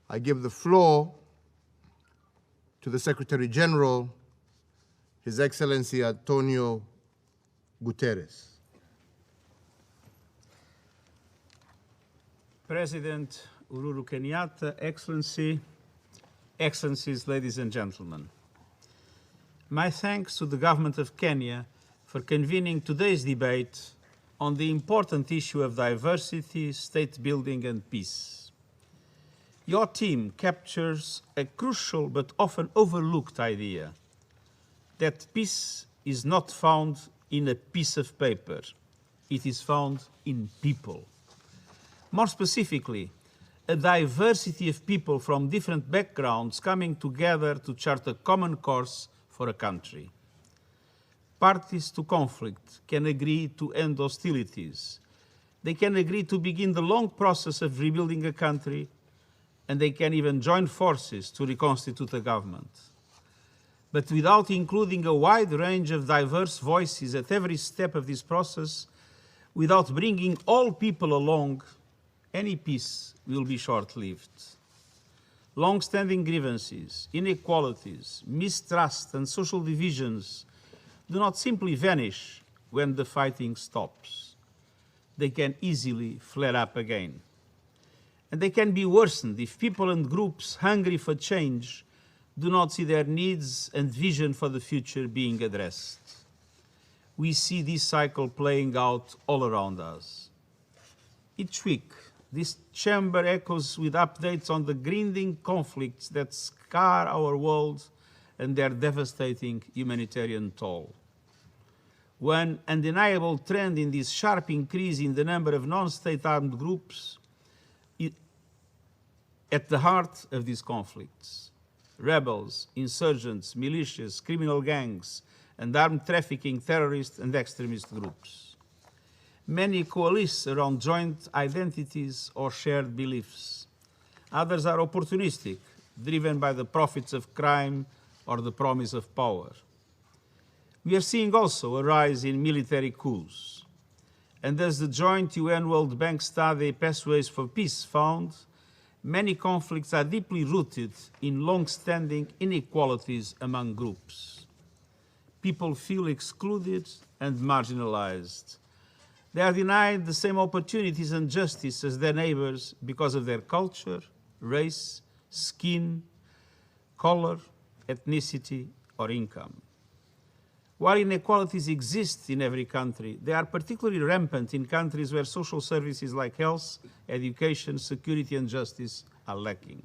I give the floor to the Secretary General, His Excellency António Guterres. President Uhuru Kenyatta, Excellencies, ladies and gentlemen. My thanks to the Government of Kenya for convening today's debate on the important issue of diversity, state building and peace. Your team captures a crucial but often overlooked idea that peace is not found in a piece of paper, it is found in people. More specifically, a diversity of people from different backgrounds coming together to chart a common course for a country. Parties to conflict can agree to end hostilities. They can agree to begin the long process of rebuilding a country, and they can even join forces to reconstitute a government. But without including a wide range of diverse voices at every step of this process, without bringing all people along, any peace will be short-lived. Long-standing grievances, inequalities, mistrust and social divisions do not simply vanish when the fighting stops. They can easily flare up again. And they can be worsened if people and groups hungry for change do not see their needs and vision for the future being addressed. We see this cycle playing out all around us. Each week, this chamber echoes with updates on the grinding conflicts that scar our world and their devastating humanitarian toll. One undeniable trend in this sharp increase in the number of non-state armed groups at the heart of these conflicts. Rebels, insurgents, militias, criminal gangs, and armed trafficking terrorist and extremist groups. Many coalesce around joint identities or shared beliefs. Others are opportunistic, driven by the profits of crime or the promise of power. We are seeing also a rise in military coups. And as the joint UN World Bank study Pathways for Peace found, many conflicts are deeply rooted in long-standing inequalities among groups. People feel excluded and marginalized. They are denied the same opportunities and justice as their neighbors because of their culture, race, skin, color, ethnicity, or income. While inequalities exist in every country, they are particularly rampant in countries where social services like health, education, security, and justice are lacking,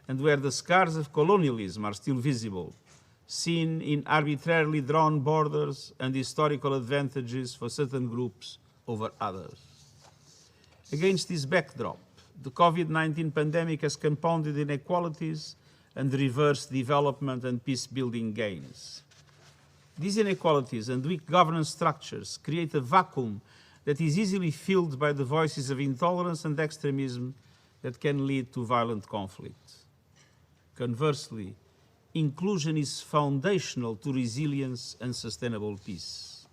and where the scars of colonialism are still visible, seen in arbitrarily drawn borders and historical advantages for certain groups over others. Against this backdrop, the COVID-19 pandemic has compounded inequalities and reversed development and peace-building gains. These inequalities and weak governance structures create a vacuum that is easily filled by the voices of intolerance and extremism that can lead to violent conflict. Conversely, inclusion is foundational to resilience and sustainable peace.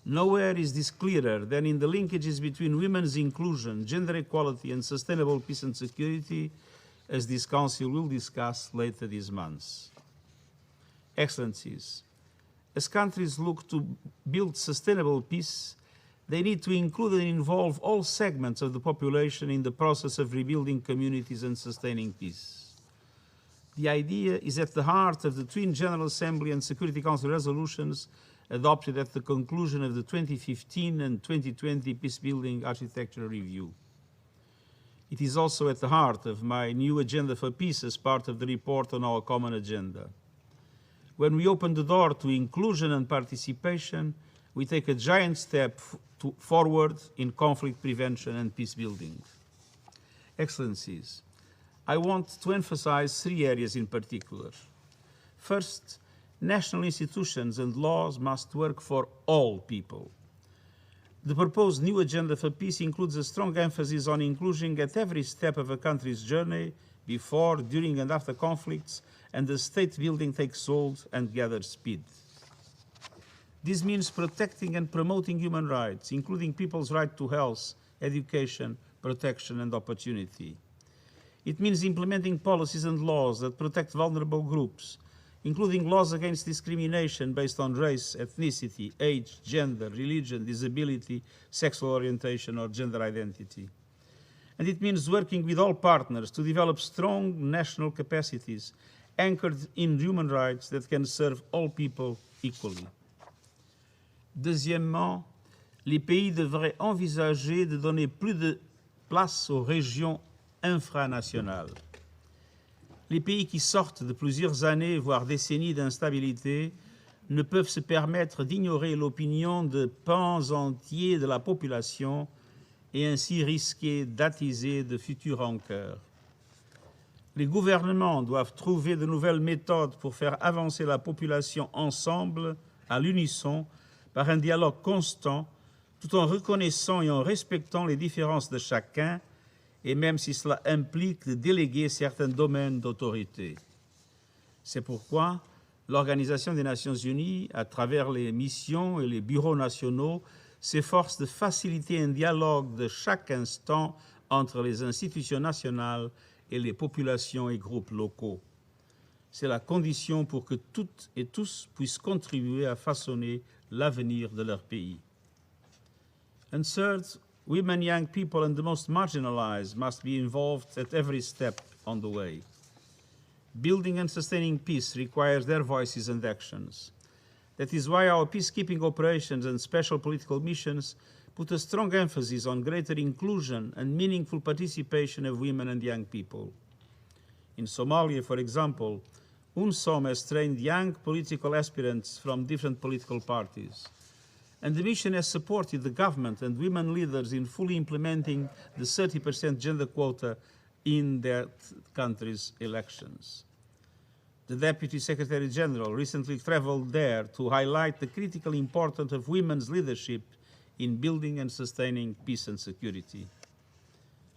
Nowhere is this clearer than in the linkages between women's inclusion, gender equality, and sustainable peace and security, as this Council will discuss later this month. Excellencies, as countries look to build sustainable peace, they need to include and involve all segments of the population in the process of rebuilding communities and sustaining peace. The idea is at the heart of the twin General Assembly and Security Council resolutions adopted at the conclusion of the 2015 and 2020 Peacebuilding Architectural Review. It is also at the heart of my new Agenda for Peace as part of the report on our common agenda. When we open the door to inclusion and participation, we take a giant step forward in conflict prevention and peace building. Excellencies, I want to emphasize three areas in particular. First, national institutions and laws must work for all people. The proposed new Agenda for Peace includes a strong emphasis on inclusion at every step of a country's journey, before, during, and after conflicts, and as state building takes hold and gathers speed. This means protecting and promoting human rights, including people's right to health, education, protection, and opportunity. It means implementing policies and laws that protect vulnerable groups, including laws against discrimination based on race, ethnicity, age, gender, religion, disability, sexual orientation, or gender identity. And it means working with all partners to develop strong national capacities anchored in human rights that can serve all people equally. Deuxièmement, les pays devraient envisager de donner plus de place aux régions infranationales. Les pays qui sortent de plusieurs années, voire décennies d'instabilité, ne peuvent se permettre d'ignorer l'opinion de pans entiers de la population et ainsi risquer d'attiser de futures rancœurs. Les gouvernements doivent trouver de nouvelles méthodes pour faire avancer la population ensemble, à l'unisson, par un dialogue constant, tout en reconnaissant et en respectant les différences de chacun, et même si cela implique de déléguer certains domaines d'autorité. C'est pourquoi l'Organisation des Nations Unies, à travers les missions et les bureaux nationaux, s'efforce de faciliter un dialogue de chaque instant entre les institutions nationales et les populations et groupes locaux. C'est la condition pour que toutes et tous puissent contribuer à façonner l'avenir de leur pays. And third, women, young people, and the most marginalized must be involved at every step on the way. Building and sustaining peace requires their voices and actions. That is why our peacekeeping operations and special political missions put a strong emphasis on greater inclusion and meaningful participation of women and young people. In Somalia, for example, UNSOM has trained young political aspirants from different political parties. And the mission has supported the government and women leaders in fully implementing the 30% gender quota in their country's elections. The Deputy Secretary General recently traveled there to highlight the critical importance of women's leadership in building and sustaining peace and security.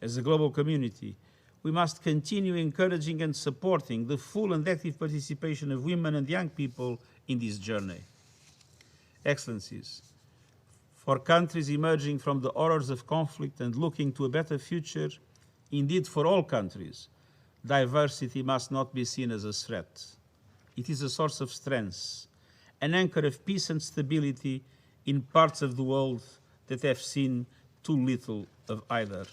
As a global community, we must continue encouraging and supporting the full and active participation of women and young people in this journey. Excellencies, for countries emerging from the horrors of conflict and looking to a better future, indeed for all countries, diversity must not be seen as a threat. It is a source of strength, an anchor of peace and stability in parts of the world that have seen too little of either.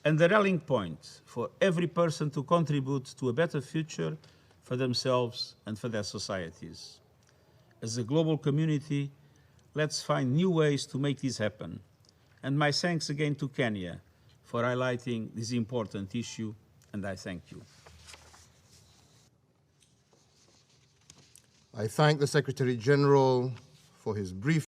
And the rallying point for every person to contribute to a better future for themselves and for their societies. As a global community, let's find new ways to make this happen. And my thanks again to Kenya for highlighting this important issue, and I thank you. I thank the Secretary General for his brief